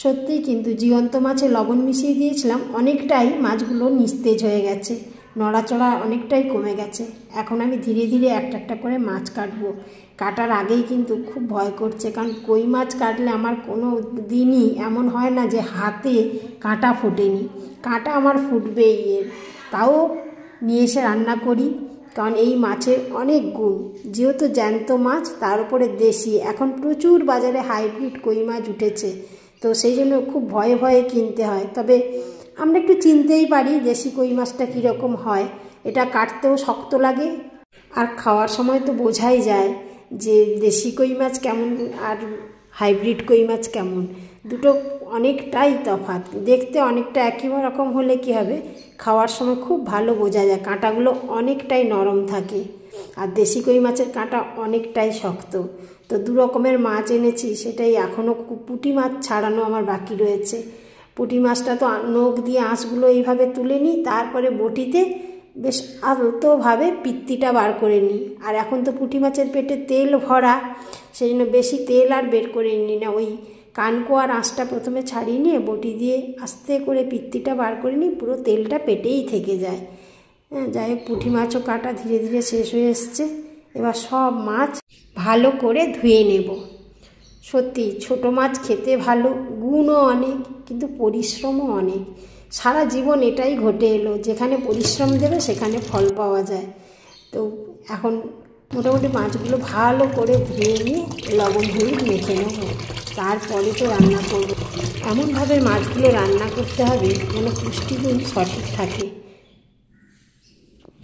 সত্যিই কিন্তু জীবন্ত মাছে লবণ মিশিয়ে দিয়েছিলাম, অনেকটাই মাছগুলো নিস্তেজ হয়ে গেছে, নড়াচড়া অনেকটাই কমে গেছে। এখন আমি ধীরে ধীরে একটা একটা করে মাছ কাটবো। কাটার আগেই কিন্তু খুব ভয় করছে, কারণ কই মাছ কাটলে আমার কোনো দিনই এমন হয় না যে হাতে কাঁটা ফোটেনি, কাঁটা আমার ফুটবেই। তাও নিয়ে এসে রান্না করি, কারণ এই মাছের অনেক গুণ। যেহেতু জ্যান্ত মাছ, তার উপরে দেশি, এখন প্রচুর বাজারে হাইব্রিড কই মাছ উঠেছে, তো সেই জন্য খুব ভয়ে ভয়ে কিনতে হয়। তবে আমরা একটু চিনতেই পারি দেশি কই মাছটা কীরকম হয়। এটা কাটতেও শক্ত লাগে, আর খাওয়ার সময় তো বোঝাই যায় যে দেশি কই মাছ কেমন আর হাইব্রিড কই মাছ কেমন। দুটো অনেকটাই তফাৎ। দেখতে অনেকটা একই রকম হলে কী হবে, খাওয়ার সময় খুব ভালো বোঝা যায়, কাঁটাগুলো অনেকটাই নরম থাকে, আর দেশি কই মাছের কাঁটা অনেকটাই শক্ত। তো দু রকমের মাছ এনেছি, সেটাই এখনও পুঁটি মাছ ছাড়ানো আমার বাকি রয়েছে। পুঁটি মাছটা তো নখ দিয়ে আঁশগুলো এইভাবে তুলে নিই, তারপরে বটিতে বেশ আলতোভাবে পিত্তিটা বার করে নিই। আর এখন তো পুঁটি মাছের পেটে তেল ভরা, সেই জন্য বেশি তেল আর বের করে নিই না, ওই কানকোয়ার আঁশটা প্রথমে ছাড়িয়ে নিয়ে বটি দিয়ে আস্তে করে পিত্তিটা বার করে নিই, পুরো তেলটা পেটেই থেকে যায়। যাই হোক, পুঁটি মাছও কাটা ধীরে ধীরে শেষ হয়ে এসছে। এবার সব মাছ ভালো করে ধুয়ে নেব। সত্যি ছোট মাছ খেতে ভালো, গুণও অনেক, কিন্তু পরিশ্রমও অনেক। সারা জীবন এটাই ঘটে এলো, যেখানে পরিশ্রম দেবে সেখানে ফল পাওয়া যায়। তো এখন মোটামুটি মাছগুলো ভালো করে ধুয়ে নিয়ে লবণ হলুদ মেখে নেব, তারপরে তো রান্না করব। এমনভাবে মাছগুলো রান্না করতে হবে যেন পুষ্টিগুণ সঠিক থাকে।